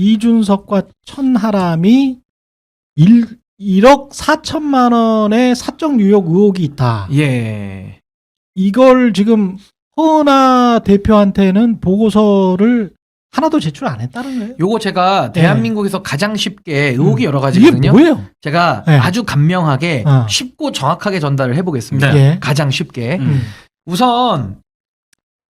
이준석과 천하람이 1억 4천만 원의 사적 유용 의혹이 있다. 예. 이걸 지금 허은하 대표한테는 보고서를 하나도 제출 안 했다는 거예요. 요거 제가 네. 대한민국에서 가장 쉽게 의혹이 여러 이게 가지거든요. 뭐예요? 제가 네. 아주 간명하게 어. 쉽고 정확하게 전달을 해보겠습니다. 네. 예. 가장 쉽게. 음. 우선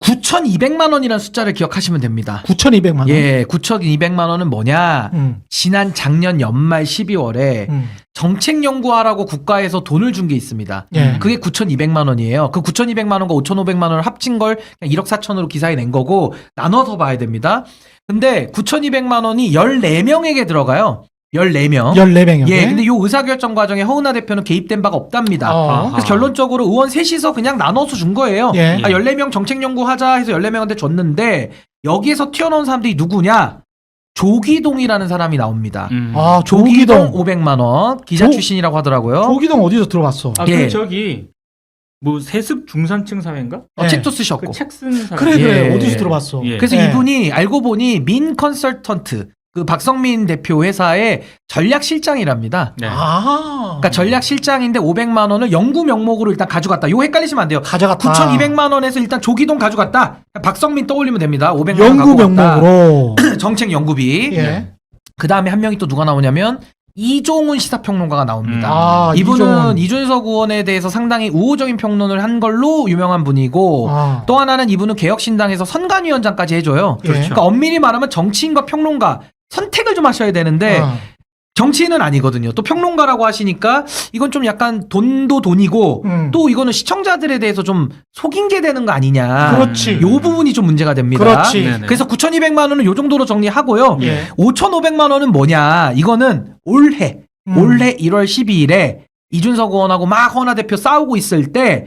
9,200만 원이라는 숫자를 기억하시면 됩니다. 9,200만 원. 예, 9,200만 원은 뭐냐? 지난 작년 연말 12월에 정책 연구하라고 국가에서 돈을 준 게 있습니다. 예. 그게 9,200만 원이에요. 그 9,200만 원과 5,500만 원을 합친 걸 그냥 1억 4천으로 기사에 낸 거고 나눠서 봐야 됩니다. 근데 9,200만 원이 14명에게 들어가요. 14명. 14명이요. 예, 근데 요 의사결정 과정에 허은하 대표는 개입된 바가 없답니다. 그래서 결론적으로 의원 셋이서 그냥 나눠서 준 거예요. 예. 14명 정책 연구하자 해서 14명한테 줬는데 여기에서 튀어나온 사람들이 누구냐? 조기동이라는 사람이 나옵니다. 아, 조기동 조기동. 500만 원 기자 조- 출신이라고 하더라고요. 조기동 어디서 들어봤어? 아, 예. 그 저기 뭐 세습 중산층 사회인가? 예. 책도 쓰셨고. 그 책 쓴 사람. 그래 그래 예. 어디서 들어봤어? 예. 그래서 예. 이분이 알고 보니 민 컨설턴트 그 박성민 대표 회사의 전략실장이랍니다. 네. 아, 그러니까 전략실장인데 500만 원을 연구 명목으로 일단 가져갔다. 요 헷갈리시면 안 돼요. 가져갔다. 9,200만 원에서 일단 조기동 가져갔다. 박성민 떠올리면 됩니다. 500만 원 연구 갖고 갔다. 명목으로. 정책 연구비. 예. 그 다음에 한 명이 또 누가 나오냐면 이종훈 시사평론가가 나옵니다. 아, 이분은 이종훈. 이준석 의원에 대해서 상당히 우호적인 평론을 한 걸로 유명한 분이고 아. 또 하나는 이분은 개혁신당에서 선관위원장까지 해줘요. 그렇죠. 그러니까 엄밀히 말하면 정치인과 평론가 선택을 좀 하셔야 되는데 아. 정치인은 아니거든요. 또 평론가라고 하시니까 이건 좀 약간 돈도 돈이고 또 이거는 시청자들에 대해서 좀 속인 게 되는 거 아니냐. 그렇지. 요 부분이 좀 문제가 됩니다. 그렇지. 네네. 그래서 9,200만 원은 요 정도로 정리하고요. 예. 5,500만 원은 뭐냐. 이거는 올해 1월 12일에 이준석 의원하고 막 허은하 대표 싸우고 있을 때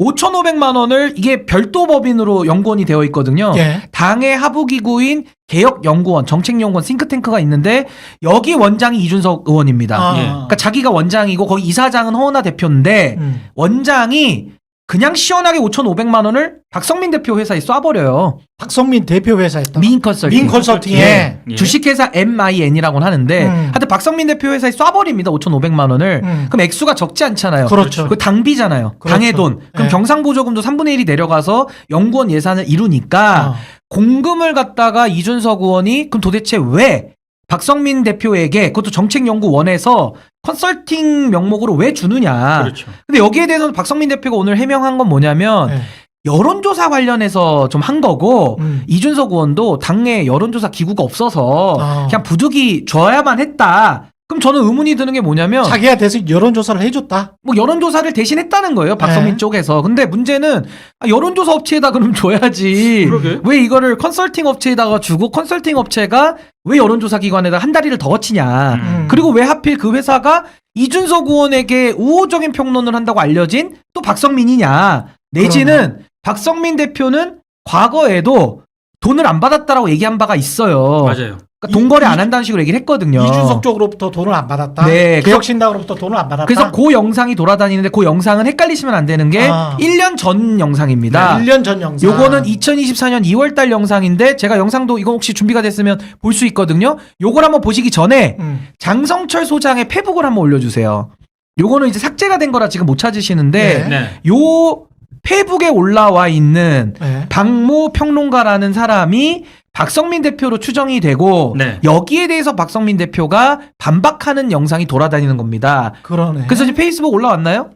5,500만 원을 이게 별도 법인으로 연구원이 되어 있거든요. 예. 당의 하부기구인 개혁연구원, 정책연구원 싱크탱크가 있는데 여기 원장이 이준석 의원입니다. 아. 예. 그러니까 자기가 원장이고 거기 이사장은 허은하 대표인데 원장이 그냥 시원하게 5,500만 원을 박성민 대표 회사에 쏴버려요. 박성민 대표 회사였다. 민 컨설팅. 민 컨설팅에. 예. 예. 주식회사 MIN이라고는 하는데 하여튼 박성민 대표 회사에 쏴버립니다. 5,500만 원을. 그럼 액수가 적지 않잖아요. 그렇죠. 그 당비잖아요. 그렇죠. 당의 돈. 그럼 예. 경상보조금도 3분의 1이 내려가서 연구원 예산을 이루니까 공금을 갖다가 이준석 의원이 그럼 도대체 왜 박성민 대표에게 그것도 정책연구원에서 컨설팅 명목으로 왜 주느냐. 그렇죠. 근데 여기에 대해서는 박성민 대표가 오늘 해명한 건 뭐냐면 예. 여론조사 관련해서 좀 한 거고 이준석 의원도 당내 여론조사 기구가 없어서 그냥 부득이 줘야만 했다. 그럼 저는 의문이 드는 게 뭐냐면 자기가 대신 여론조사를 해줬다. 뭐 여론조사를 대신 했다는 거예요. 박성민 네. 쪽에서. 근데 문제는 여론조사 업체에다 그럼 줘야지. 그러게. 왜 이거를 컨설팅 업체에다가 주고 컨설팅 업체가 왜 여론조사 기관에다 한 다리를 더 거치냐. 그리고 왜 하필 그 회사가 이준석 의원에게 우호적인 평론을 한다고 알려진 또 박성민이냐. 내지는 박성민 대표는 과거에도 돈을 안 받았다라고 얘기한 바가 있어요. 맞아요. 그러니까 돈 거래 안 한다는 식으로 얘기를 했거든요. 이준석 쪽으로부터 돈을 안 받았다. 네, 개혁신당으로부터 돈을 안 받았다. 그래서 그 영상이 돌아다니는데 그 영상은 헷갈리시면 안 되는 게 1년 전 영상입니다. 1년 전 영상. 요거는 2024년 2월달 영상인데 제가 영상도 이거 혹시 준비가 됐으면 볼 수 있거든요. 요걸 한번 보시기 전에 장성철 소장의 페북을 한번 올려주세요. 요거는 이제 삭제가 된 거라 지금 못 찾으시는데 네. 요 페북에 올라와 있는 네. 박모 평론가라는 사람이 박성민 대표로 추정이 되고 네. 여기에 대해서 박성민 대표가 반박하는 영상이 돌아다니는 겁니다. 그러네. 그래서 이제 페이스북 올라왔나요?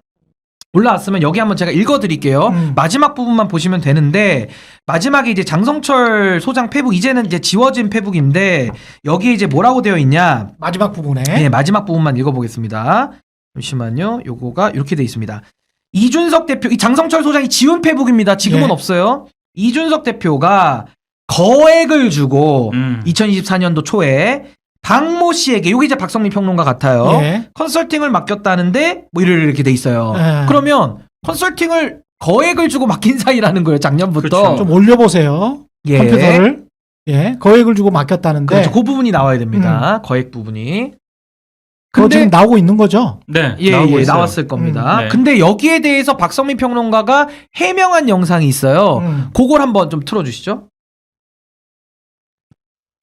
올라왔으면 여기 한번 제가 읽어드릴게요. 마지막 부분만 보시면 되는데 마지막에 이제 장성철 소장 페북 이제는 이제 지워진 페북인데 여기에 이제 뭐라고 되어 있냐? 마지막 부분에. 네, 마지막 부분만 읽어보겠습니다. 잠시만요. 요거가 이렇게 돼 있습니다. 이준석 대표, 이 장성철 소장이 지운 페북입니다. 지금은 예. 없어요. 이준석 대표가 거액을 주고 2024년도 초에 박모 씨에게 여기 이제 박성민 평론가 같아요. 예. 컨설팅을 맡겼다는데 뭐 이렇게 돼 있어요. 예. 그러면 컨설팅을 거액을 주고 맡긴 사이라는 거예요. 작년부터. 그렇죠. 좀 올려보세요. 예. 컴퓨터를. 예. 거액을 주고 맡겼다는데. 그렇죠. 그 부분이 나와야 됩니다. 거액 부분이. 그거 지금 나오고 있는 거죠? 네. 예, 나오고 예, 있어요. 나왔을 겁니다. 네. 근데 여기에 대해서 박성민 평론가가 해명한 영상이 있어요. 그걸 한번 좀 틀어주시죠.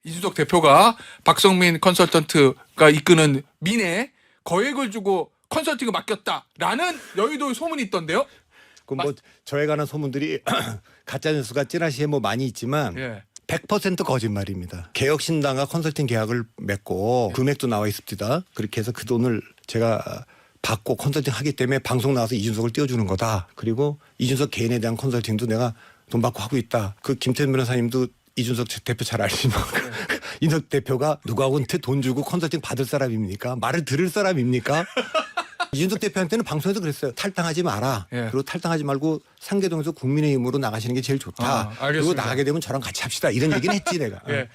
이준석 대표가 박성민 컨설턴트가 이끄는 민에 거액을 주고 컨설팅을 맡겼다라는 여의도의 소문이 있던데요. 그 뭐 저에 관한 소문들이 가짜 뉴스가 찌라시에 뭐 많이 있지만 예. 100% 거짓말입니다. 개혁신당과 컨설팅 계약을 맺고 금액도 나와 있습니다. 그렇게 해서 그 돈을 제가 받고 컨설팅 하기 때문에 방송 나와서 이준석을 띄워주는 거다. 그리고 이준석 개인에 대한 컨설팅도 내가 돈 받고 하고 있다. 그 김태현 변호사님도 이준석 대표 잘 아시지만 이준석 대표가 누구하고한테 돈 주고 컨설팅 받을 사람입니까? 말을 들을 사람입니까? 이준석 대표한테는 방송에서 그랬어요. 탈당하지 마라. 예. 그리고 탈당하지 말고 상계동에서 국민의힘으로 나가시는 게 제일 좋다. 그리고 알겠습니다. 나가게 되면 저랑 같이 합시다. 이런 얘기는 했지 내가. 예.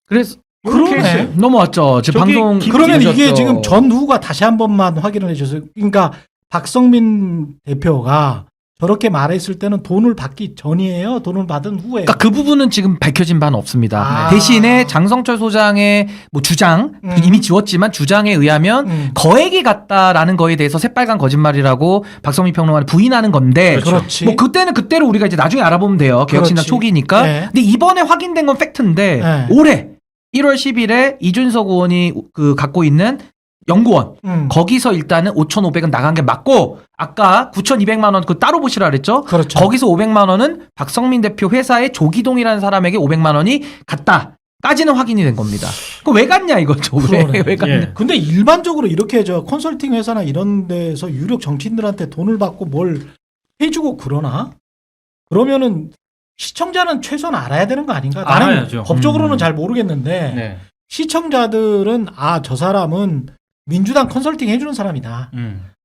그래서 그러네. 넘어왔죠. 지금 저기 방송 그러면 이게 들으셨죠? 지금 전후가 다시 한 번만 확인을 해주세요. 그러니까 박성민 대표가 저렇게 말했을 때는 돈을 받기 전이에요? 돈을 받은 후에? 그러니까 그 부분은 지금 밝혀진 바는 없습니다. 아. 대신에 장성철 소장의 뭐 주장 이미 지웠지만 주장에 의하면 거액이 갔다라는 거에 대해서 새빨간 거짓말이라고 박성민 평론가는 부인하는 건데 그렇지. 뭐 그때는 그때로 우리가 이제 나중에 알아보면 돼요. 개혁신당 그렇지. 초기니까. 네. 근데 이번에 확인된 건 팩트인데 네. 올해 1월 10일에 이준석 의원이 그 갖고 있는 연구원 거기서 일단은 5,500은 나간 게 맞고 아까 9,200만 원 그 따로 보시라 그랬죠? 그렇죠. 거기서 500만 원은 박성민 대표 회사의 조기동이라는 사람에게 500만 원이 갔다까지는 확인이 된 겁니다. 그럼 왜 갔냐 이거죠? 그러네. 왜 갔냐? 예. 근데 일반적으로 이렇게 저 컨설팅 회사나 이런 데서 유력 정치인들한테 돈을 받고 뭘 해주고 그러나? 그러면은 시청자는 최소한 알아야 되는 거 아닌가? 나는 알아야죠. 법적으로는 잘 모르겠는데 네. 시청자들은 아, 저 사람은 민주당 컨설팅 해주는 사람이다.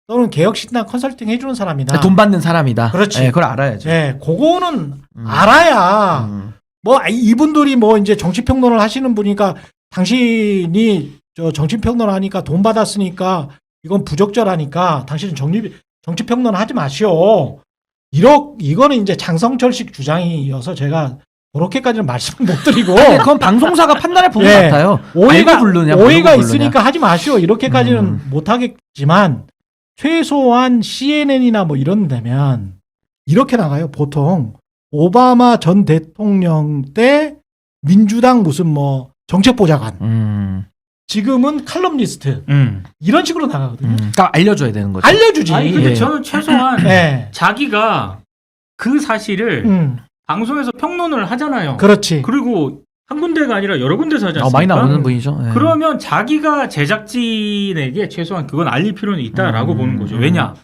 또는 개혁신당 컨설팅 해주는 사람이다. 돈 받는 사람이다. 그렇지. 예, 그걸 알아야죠. 예, 그거는 알아야 뭐 이분들이 뭐 이제 정치평론을 하시는 분이니까 당신이 저 정치평론 하니까 돈 받았으니까 이건 부적절하니까 당신은 정치평론 하지 마시오. 이거는 이제 장성철식 주장이어서 제가 그렇게까지는 말씀을 못 드리고 근데 그건 방송사가 판단할 부분 예. 같아요. 오해가 알고 부르냐, 오해가 모르고 있으니까 하지 마시오. 이렇게까지는 못 하겠지만 최소한 CNN이나 뭐 이런 데면 이렇게 나가요. 보통 오바마 전 대통령 때 민주당 무슨 뭐 정책보좌관 지금은 칼럼니스트 이런 식으로 나가거든요. 그러니까 알려줘야 되는 거죠. 알려주지. 아니 근데 예. 저는 최소한 예. 자기가 그 사실을 방송에서 평론을 하잖아요. 그렇지. 그리고 한 군데가 아니라 여러 군데서 하지 않습니까? 많이 나오는 분이죠. 예. 그러면 자기가 제작진에게 최소한 그건 알릴 필요는 있다라고 보는 거죠. 왜냐?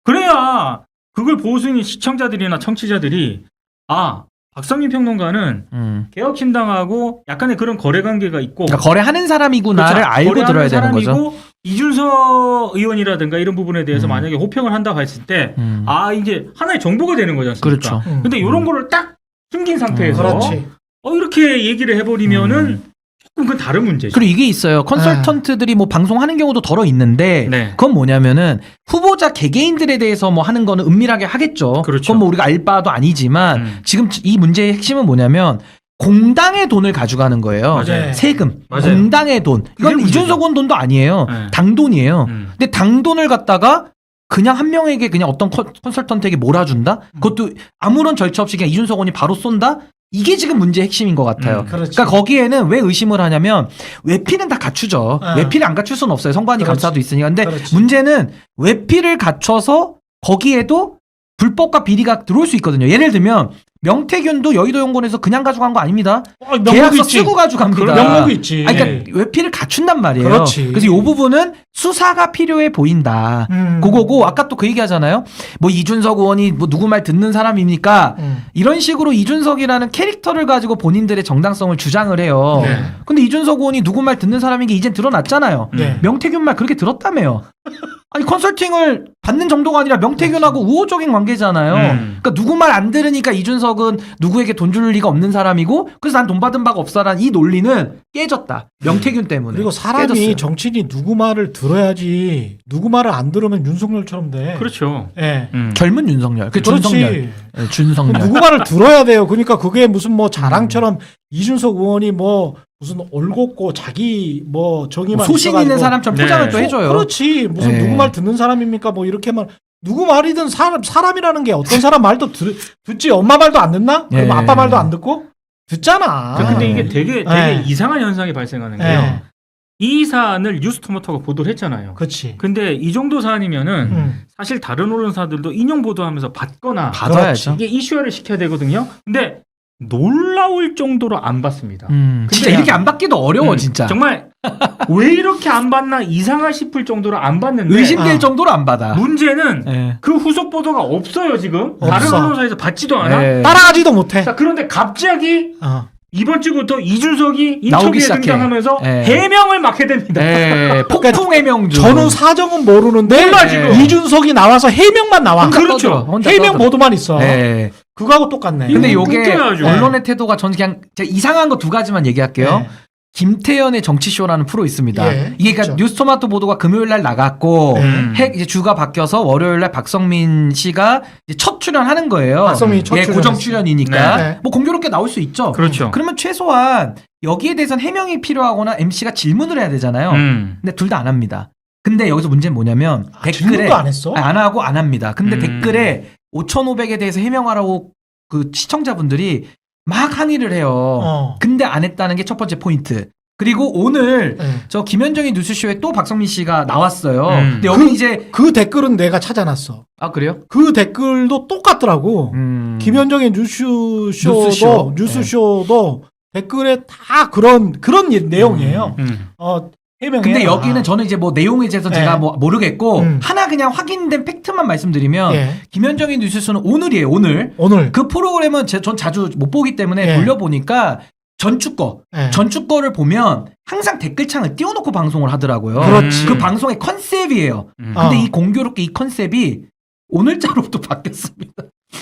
그래야 그걸 보수인 시청자들이나 청취자들이 아 박성민 평론가는 개혁신당하고 약간의 그런 거래관계가 있고 그러니까 거래하는 사람이구나를 그렇죠. 알고 거래하는 들어야 되는 거죠. 사람이고 이준석 의원이라든가 이런 부분에 대해서 만약에 호평을 한다고 했을 때 아 이제 하나의 정보가 되는 거지 않습니까? 그렇죠. 근데 이런 거를 딱 숨긴 상태에서 그렇지. 이렇게 얘기를 해버리면은 조금 그건 다른 문제죠. 그리고 이게 있어요. 컨설턴트들이 뭐 방송하는 경우도 덜어 있는데 네. 그건 뭐냐면은 후보자 개개인들에 대해서 뭐 하는 거는 은밀하게 하겠죠. 그렇죠. 그건 뭐 우리가 알 바도 아니지만 지금 이 문제의 핵심은 뭐냐면 공당의 돈을 가져가는 거예요. 맞아요. 세금. 맞아요. 공당의 돈. 이건 그게 이준석 의원 돈도 아니에요. 네. 당 돈이에요. 근데 당 돈을 갖다가 그냥 한 명에게 그냥 어떤 컨설턴트에게 몰아준다? 그것도 아무런 절차 없이 그냥 이준석 의원이 바로 쏜다? 이게 지금 문제의 핵심인 것 같아요. 그렇지. 그러니까 거기에는 왜 의심을 하냐면 외피는 다 갖추죠. 외피를 안 갖출 수는 없어요. 선관위 그렇지. 감사도 있으니까. 근데 그렇지. 문제는 외피를 갖춰서 거기에도 불법과 비리가 들어올 수 있거든요. 예를 들면 명태균도 여의도 연구원에서 그냥 가져간 거 아닙니다. 명목이 계약서 있지. 쓰고 가져갑니다. 그런 명목이 있지. 아니, 그러니까 외피를 갖춘단 말이에요. 그렇지. 그래서 이 부분은 수사가 필요해 보인다. 그거고 아까 또 그 얘기 하잖아요. 뭐 이준석 의원이 뭐 누구 말 듣는 사람입니까? 이런 식으로 이준석이라는 캐릭터를 가지고 본인들의 정당성을 주장을 해요. 네. 근데 이준석 의원이 누구 말 듣는 사람인 게 이젠 드러났잖아요. 네. 명태균 말 그렇게 들었다며요. 아니 컨설팅을 받는 정도가 아니라 명태균하고 우호적인 관계잖아요. 그러니까 누구 말 안 들으니까 이준석은 누구에게 돈 줄 리가 없는 사람이고 그래서 난 돈 받은 바가 없어라는 이 논리는 깨졌다. 명태균 때문에. 그리고 사람이 깨졌어요. 정치인이 누구 말을 들어야지 누구 말을 안 들으면 윤석열처럼 돼. 그렇죠. 예. 젊은 윤석열. 그 그렇지. 준석열. 네, 준석열. 누구 말을 들어야 돼요. 그러니까 그게 무슨 뭐 자랑처럼 이준석 의원이 뭐 무슨 올곧고 자기 뭐 정의만 소신 있어가지고 있는 사람처럼 네. 포장을 또 해줘요. 그렇지. 무슨 네. 누구 말 듣는 사람입니까? 뭐 이렇게만 누구 말이든 사람이라는 게 어떤 사람 말도 듣지 엄마 말도 안 듣나? 그럼 네. 아빠 말도 안 듣고? 듣잖아. 근데 이게 되게 네. 이상한 현상이 발생하는 게요. 네. 이 사안을 뉴스토마토가 보도를 했잖아요. 그렇지. 근데 이 정도 사안이면은 사실 다른 언론사들도 인용 보도하면서 받거나 받아야죠. 이게 이슈화를 시켜야 되거든요. 근데 놀라울 정도로 안 받습니다. 진짜 근데 이렇게 안 받기도 어려워 진짜. 정말 왜 이렇게 안 받나 이상하 싶을 정도로 안 받는데 의심될 아. 정도로 안 받아. 문제는 예. 그 후속 보도가 없어요 지금. 다른 없어. 언론사에서 받지도 않아. 예. 따라가지도 못해. 자 그런데 갑자기 이번 주부터 이준석이 나오기 인터뷰에 시작해. 등장하면서 예. 해명을 막 해댑니다. 예. 폭풍 해명 중. 전후 사정은 모르는데 몰라, 지금. 이준석이 나와서 해명만 나와. 혼자 그렇죠. 떠들어, 혼자 해명 떠들어. 보도만 있어. 예. 그거하고 똑같네. 근데 이거 요게 웃겨야죠. 언론의 태도가 저는 그냥 제가 이상한 거 두 가지만 얘기할게요. 네. 김태현의 정치쇼라는 프로 있습니다. 예, 이게 그러니까 있죠. 뉴스토마토 보도가 금요일 날 나갔고 네. 이제 주가 바뀌어서 월요일 날 박성민 씨가 이제 첫 출연하는 거예요. 박성민이 첫 예, 출연했어요. 고정 출연이니까 네. 뭐 공교롭게 나올 수 있죠. 그렇죠. 그러면 최소한 여기에 대해서는 해명이 필요하거나 MC가 질문을 해야 되잖아요. 근데 둘 다 안 합니다. 근데 여기서 문제는 뭐냐면 댓글에 질문도 안 했어? 아니, 안 하고 안 합니다. 근데 음. 댓글에 5,500에 대해서 해명하라고 그 시청자분들이 막 항의를 해요. 근데 안 했다는 게 첫 번째 포인트. 그리고 오늘 네. 저 김현정의 뉴스쇼에 또 박성민 씨가 나왔어요. 근데 그- 여기 이제 그 댓글은 내가 찾아놨어. 아 그래요? 그 댓글도 똑같더라고. 김현정의 뉴스쇼도 뉴스쇼도 댓글에 다 그런 내용이에요. 해명해. 근데 여기는 저는 이제 뭐 내용에 대해서 네. 제가 뭐 모르겠고 음. 하나 그냥 확인된 팩트만 말씀드리면 예. 김현정의 뉴스쇼는 오늘이에요. 오늘 오늘 그 프로그램은 전 자주 못 보기 때문에 예. 돌려보니까 전주 예. 거를 보면 항상 댓글창을 띄워놓고 방송을 하더라고요. 그렇지. 그 방송의 컨셉이에요. 근데 어. 이 공교롭게 이 컨셉이 오늘자로부터 바뀌었습니다.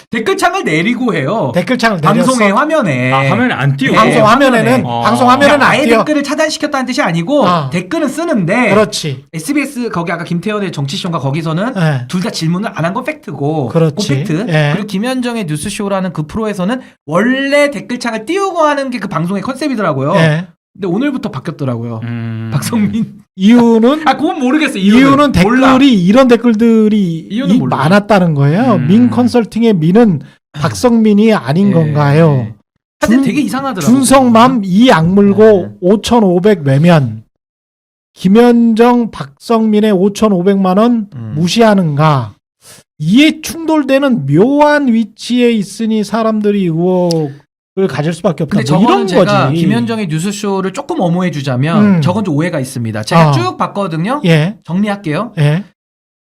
댓글창을 내리고 해요. 댓글창을 방송의 내렸어. 화면에. 화면에 안 띄워. 방송 예, 화면에는 화면에. 방송 화면에는 그러니까 안 아예 띄워. 댓글을 차단시켰다는 뜻이 아니고 어. 댓글은 쓰는데 그렇지. SBS 거기 아까 김태현의 정치쇼인가 거기서는 예. 둘 다 질문을 안 한 건 팩트고 그렇지. 그 팩트. 예. 그리고 김현정의 뉴스쇼라는 그 프로에서는 원래 댓글창을 띄우고 하는 게 그 방송의 컨셉이더라고요. 예. 근데 오늘부터 바뀌었더라고요. 박성민. 이유는 아 그건 모르겠어요. 이유는 몰라. 댓글이 이런 댓글들이 이유는 몰라. 많았다는 거예요. 민 컨설팅의 민은 박성민이 아닌 예. 건가요? 하여튼 준- 되게 이상하더라고요. 준성맘 이 악물고 5,500 외면. 김현정 박성민의 5,500만 원 무시하는가? 이에 충돌되는 묘한 위치에 있으니 사람들이 의혹을 가질 수밖에 없다. 근데 뭐 저거는 이런 제가 거지. 김현정의 뉴스쇼를 조금 엄호해 주자면 저건 좀 오해가 있습니다. 제가 어. 쭉 봤거든요. 예. 정리할게요. 예.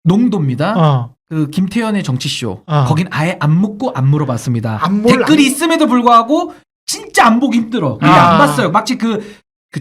농도입니다. 어. 그 김태현의 정치쇼. 어. 거긴 아예 안 묻고 안 물어봤습니다. 안 댓글이 있음에도 불구하고 진짜 안 보기 힘들어. 근데 아. 안 봤어요. 마치 그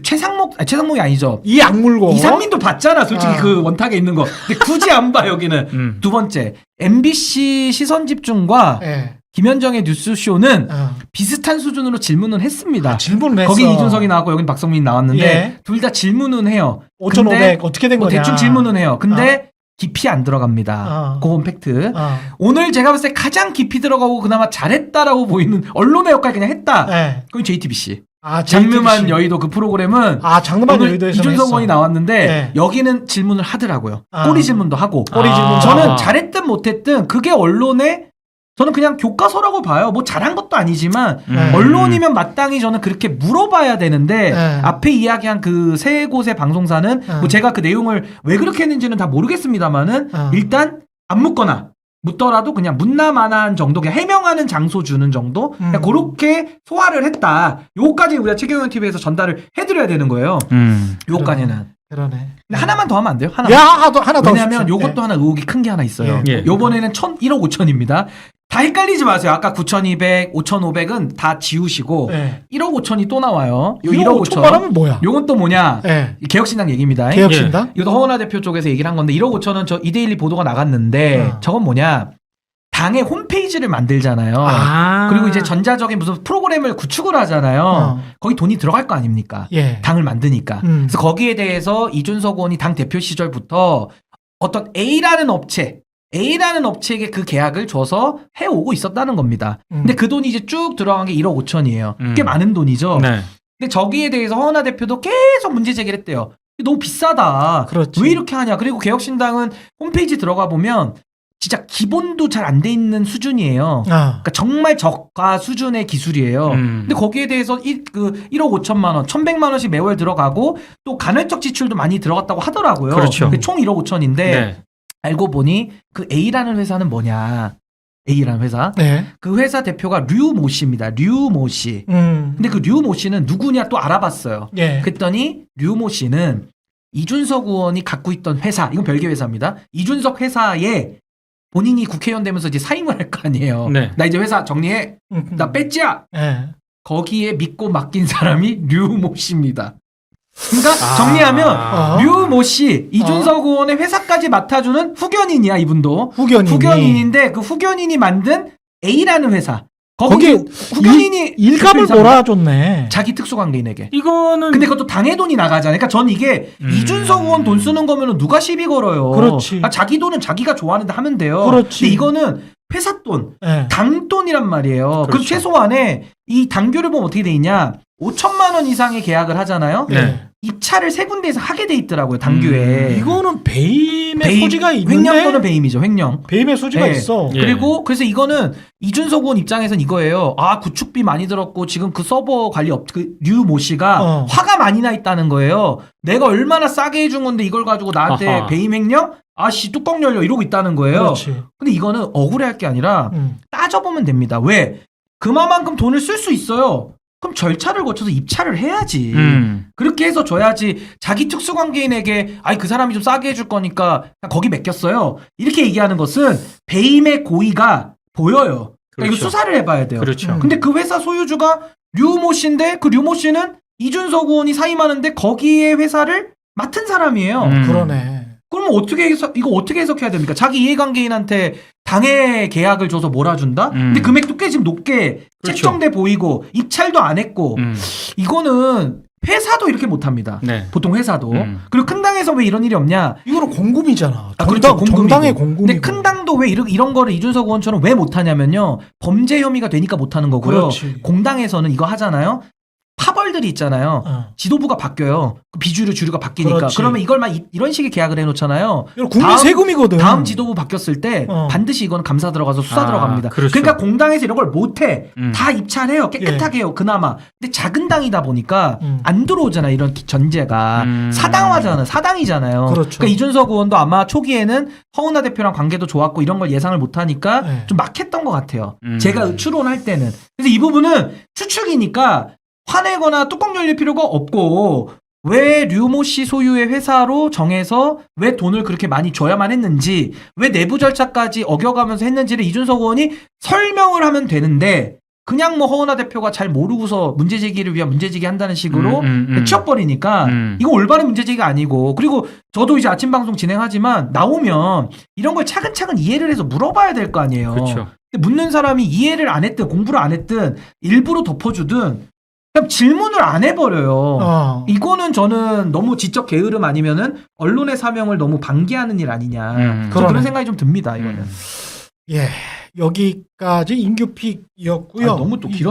최상목이 아니죠. 이 악물고 이상민도 봤잖아, 솔직히 아. 그 원탁에 있는 거. 근데 굳이 안 봐, 여기는. 두 번째, MBC 시선집중과 예. 김현정의 뉴스쇼는 어. 비슷한 수준으로 질문은 했습니다. 질문을 했어. 거긴 이준석이 나왔고 여긴 박성민이 나왔는데 예. 둘 다 질문은 해요. 5,500 어떻게 된 뭐 거냐? 대충 질문은 해요. 근데 깊이 안 들어갑니다. 어. 그건 팩트. 어. 오늘 제가 봤을 때 가장 깊이 들어가고 그나마 잘했다라고 보이는 언론의 역할 그냥 했다. 예. 그건 JTBC. 아, 장르만 JTBC. 여의도 그 프로그램은 아, 장르만 오늘 여의도에서 이준석 의원이 나왔는데 네. 여기는 질문을 하더라고요. 아. 꼬리 질문도 하고. 꼬리 질문. 저는 잘했든 못했든 그게 언론의 저는 그냥 교과서라고 봐요. 뭐 잘한 것도 아니지만 언론이면 마땅히 저는 그렇게 물어봐야 되는데 네. 앞에 이야기한 그 세 곳의 방송사는 뭐 제가 그 내용을 왜 그렇게 했는지는 다 모르겠습니다만은 일단 안 묻거나 묻더라도 그냥 묻나마나한 정도, 그냥 해명하는 장소 주는 정도, 그냥 그렇게 소화를 했다. 요까지 우리가 최경영 TV에서 전달을 해드려야 되는 거예요. 요까지는. 그러네. 근데 하나만 더 하면 안 돼요? 하나만. 야, 하나 더. 왜냐하면 하십시오. 요것도 하나 의혹이 큰 게 하나 있어요. 예. 요번에는 1억 5천입니다. 다 헷갈리지 마세요. 아까 9,200, 5,500은 다 지우시고 예. 1억 5천이 또 나와요. 요 1억 1억 5천만 5천. 원은 뭐야? 요건 또 뭐냐? 예. 이 개혁신당 얘기입니다. 개혁신당? 이것도 허은하 대표 쪽에서 얘기를 한 건데 1억 5천은 저 이데일리 보도가 나갔는데 저건 뭐냐? 당의 홈페이지를 만들잖아요. 그리고 이제 전자적인 무슨 프로그램을 구축을 하잖아요. 거기 돈이 들어갈 거 아닙니까? 예. 당을 만드니까. 그래서 거기에 대해서 이준석 의원이 당 대표 시절부터 어떤 A라는 업체에게 그 계약을 줘서 해오고 있었다는 겁니다. 근데 그 돈이 이제 쭉 들어간 게 1억 5천이에요. 꽤 많은 돈이죠. 네. 근데 저기에 대해서 허은하 대표도 계속 문제 제기를 했대요. 너무 비싸다. 그렇지. 왜 이렇게 하냐. 그리고 개혁신당은 홈페이지 들어가 보면 진짜 기본도 잘 안 돼 있는 수준이에요. 아. 그러니까 정말 저가 수준의 기술이에요. 근데 거기에 대해서 1억 5천만 원, 1,100만 원씩 매월 들어가고 또 간헐적 지출도 많이 들어갔다고 하더라고요. 그렇죠. 총 1억 5천인데 네. 알고 보니 그 A라는 회사는 뭐냐? A라는 회사. 네. 그 회사 대표가 류모 씨입니다. 류모 씨. 근데 그 류모 씨는 누구냐 또 알아봤어요. 예. 그랬더니 류모 씨는 이준석 의원이 갖고 있던 회사, 이건 별개 회사입니다. 이준석 회사에 본인이 국회의원 되면서 이제 사임을 할 거 아니에요. 네. 나 이제 회사 정리해. 나 뺐지야. 예. 거기에 믿고 맡긴 사람이 류모 씨입니다. 그러니까 아. 정리하면 아. 류모 씨, 이준석 의원의 회사까지 맡아주는 후견인이야, 이분도. 후견인이. 후견인인데 그 후견인이 만든 A라는 회사. 거기에 후견인이 일감을 대표 회사입니다. 몰아줬네. 자기 특수관계인에게. 이거는 근데 그것도 당의 돈이 나가잖아요. 그러니까 전 이게 이준석 의원 돈 쓰는 거면은 누가 시비 걸어요. 그렇지. 자기 돈은 자기가 좋아하는데 하면 돼요. 그렇지. 근데 이거는 회사 돈, 예. 당 돈이란 말이에요. 그럼 그렇죠. 최소한에 이 당규를 보면 어떻게 돼 있냐? 5천만 원 이상의 계약을 하잖아요. 네. 입찰을 세 군데에서 하게 돼 있더라고요. 당규에. 이거는 배임의 배임, 소지가 있는데. 횡령 또는 배임이죠. 횡령. 배임의 소지가 예. 있어. 예. 그리고 그래서 이거는 이준석 의원 입장에선 이거예요. 아 구축비 많이 들었고 지금 그 서버 관리 류모 씨가 화가 많이 나 있다는 거예요. 내가 얼마나 싸게 해준 건데 이걸 가지고 나한테 아하. 배임 횡령? 아씨 뚜껑 열려 이러고 있다는 거예요. 그렇지. 근데 이거는 억울해할 게 아니라 따져보면 됩니다. 왜? 그만큼 돈을 쓸 수 있어요. 그럼 절차를 거쳐서 입찰을 해야지. 그렇게 해서 줘야지. 자기 특수관계인에게 아이 그 사람이 좀 싸게 해줄 거니까 그냥 거기 맡겼어요. 이렇게 얘기하는 것은 배임의 고의가 보여요. 그러니까 이거 그렇죠. 수사를 해봐야 돼요. 그렇죠. 근데 그 회사 소유주가 류모 씨인데 그 류모 씨는 이준석 의원이 사임하는데 거기에 회사를 맡은 사람이에요. 그러네. 그러면 이거 어떻게 해석해야 됩니까? 자기 이해관계인한테 당해 계약을 줘서 몰아준다? 근데 금액도 꽤 지금 높게 그렇죠. 책정돼 보이고 입찰도 안 했고 이거는 회사도 이렇게 못합니다. 네. 보통 회사도. 그리고 큰 당에서 왜 이런 일이 없냐? 이거는 공금이잖아. 아, 그렇죠. 공금이고. 정당의 공금이고. 근데 큰 당도 왜 이런 거를 이준석 의원처럼 왜 못하냐면요. 범죄 혐의가 되니까 못하는 거고요. 그렇지. 공당에서는 이거 하잖아요. 파벌들이 있잖아요. 지도부가 바뀌어요. 그 비주류 주류가 바뀌니까. 그렇지. 그러면 이걸만 이런 식의 계약을 해놓잖아요. 이거 국민 세금이거든. 다음 지도부 바뀌었을 때 반드시 이거는 감사 들어가서 수사 아, 들어갑니다. 그렇죠. 그러니까 공당에서 이런 걸 못해. 음. 다 입찰해요. 깨끗하게 해요. 그나마. 근데 작은 당이다 보니까 안 들어오잖아. 이런 전제가. 사당화잖아. 사당이잖아요. 그렇죠. 그러니까 이준석 의원도 아마 초기에는 허은하 대표랑 관계도 좋았고 이런 걸 예상을 못하니까 네. 좀 막혔던 것 같아요. 제가 추론할 때는. 그래서 이 부분은 추측이니까 화내거나 뚜껑 열릴 필요가 없고 왜 류모 씨 소유의 회사로 정해서 왜 돈을 그렇게 많이 줘야만 했는지 왜 내부 절차까지 어겨가면서 했는지를 이준석 의원이 설명을 하면 되는데 그냥 뭐 허은하 대표가 잘 모르고서 문제제기를 위한 문제제기 한다는 식으로 치워버리니까 이거 올바른 문제제기가 아니고 그리고 저도 이제 아침 방송 진행하지만 나오면 이런 걸 차근차근 이해를 해서 물어봐야 될 거 아니에요. 그렇죠. 근데 묻는 사람이 이해를 안 했든 공부를 안 했든 일부러 덮어주든 그냥 질문을 안 해버려요. 이거는 저는 너무 지적 게으름 아니면은 언론의 사명을 너무 방기하는 일 아니냐. 저는 그러네. 그런 생각이 좀 듭니다. 이거는. 예. 여기까지 인규픽이었고요. 너무 또 길었네.